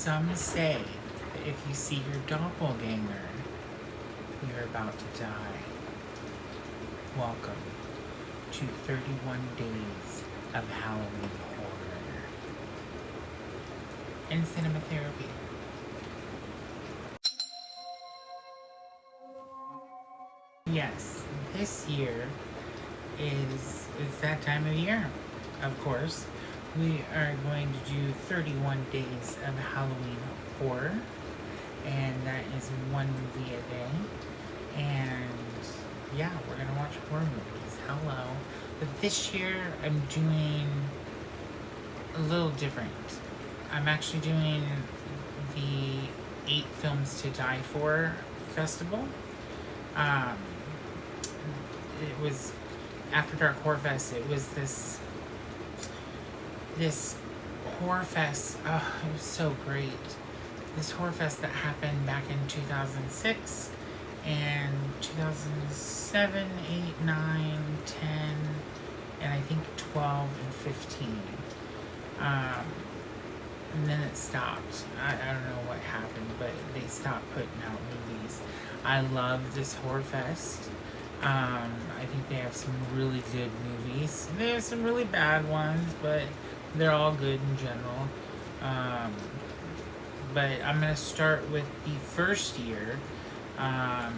Some say that if you see your doppelganger, you're about to die. Welcome to 31 Days of Halloween Horror and Cinema Therapy. Yes, this year is that time of year, of course. We are going to do 31 Days of Halloween Horror, and that is one movie a day. And yeah, we're gonna watch horror movies. Hello. But this year I'm doing a little different. I'm actually doing the 8 Films to Die For festival. It was After Dark Horror Fest. It was this horror fest. Oh, it was so great. This horror fest that happened back in 2006 and 2007, 8, 9, 10, and I think 12 and 15. And then it stopped. I don't know what happened, but they stopped putting out movies. I love this horror fest. I think they have some really good movies. They have some really bad ones, but they're all good in general. But I'm gonna start with the first year. I'm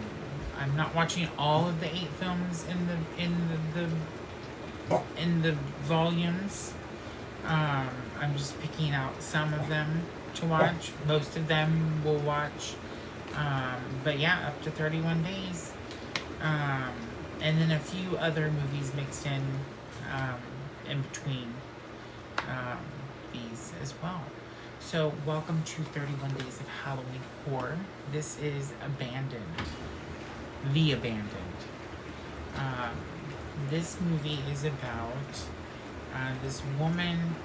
not watching all of the 8 films in the volumes. I'm just picking out some of them to watch. Most of them we'll watch. But yeah, up to 31 days. And then a few other movies mixed in between these as well. So welcome to 31 Days of Halloween Horror. This is Abandoned. The Abandoned. This movie is about this woman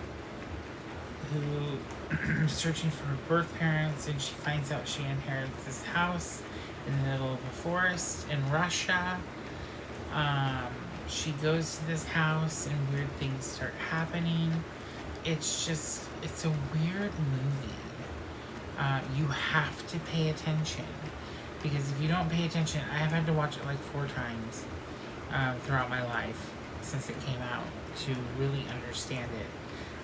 who is searching for her birth parents, and she finds out she inherits this house in the middle of a forest in Russia. She goes to this house and weird things start happening. It's a weird movie. You have to pay attention, because if you don't pay attention, I have had to watch it like 4 times throughout my life since it came out to really understand it.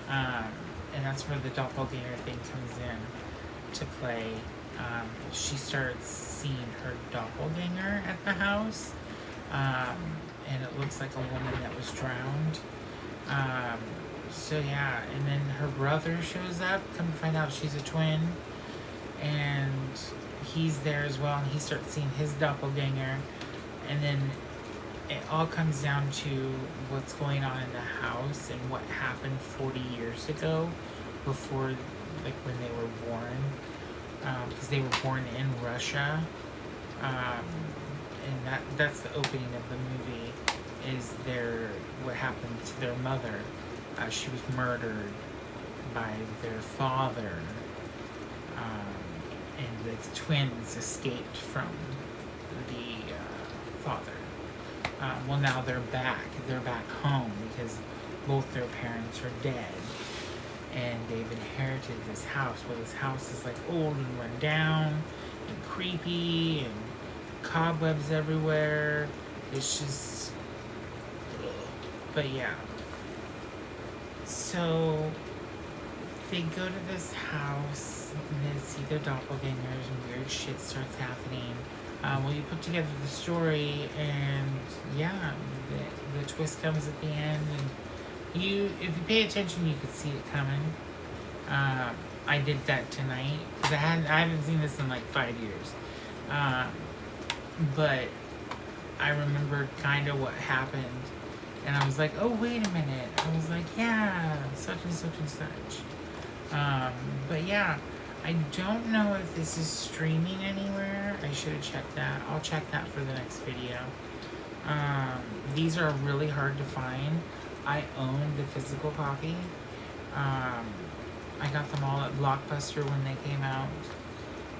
And that's where the doppelganger thing comes in to play. She starts seeing her doppelganger at the house, and it looks like a woman that was drowned. So yeah, and then her brother shows up. Come to find out she's a twin, and he's there as well, and he starts seeing his doppelganger, and then it all comes down to what's going on in the house and what happened 40 years ago, before, like, when they were born, because they were born in Russia, and that's the opening of the movie, is what happened to their mother. She was murdered by their father, and the twins escaped from the father. Well, now they're back. They're back home because both their parents are dead, and they've inherited this house. Well, this house is like old and run down and creepy and cobwebs everywhere. It's just, but yeah. So they go to this house and they see their doppelgangers, and weird shit starts happening. Well, you put together the story, and yeah, the twist comes at the end, and if you pay attention, you could see it coming. I did that tonight because I haven't seen this in like 5 years, but I remembered kind of what happened, and I was like, oh, wait a minute. I was like, yeah, such and such and such. But yeah, I don't know if this is streaming anywhere. I should have checked that. I'll check that for the next video. These are really hard to find. I own the physical copy. I got them all at Blockbuster when they came out.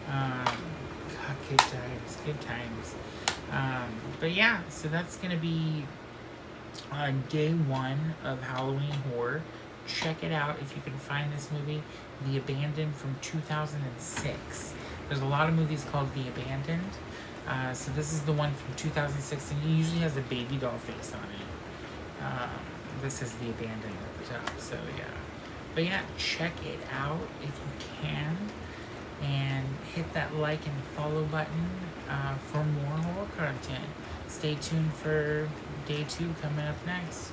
God, good times, good times. But yeah, so that's gonna be day 1 of Halloween Horror. check it out if you can find this movie, The Abandoned from 2006. There's a lot of movies called The Abandoned. So this is the one from 2006, and it usually has a baby doll face on it. This is The Abandoned at the top, so yeah. But yeah, check it out if you can. And hit that like and follow button for more horror content. Stay tuned for day 2 coming up next.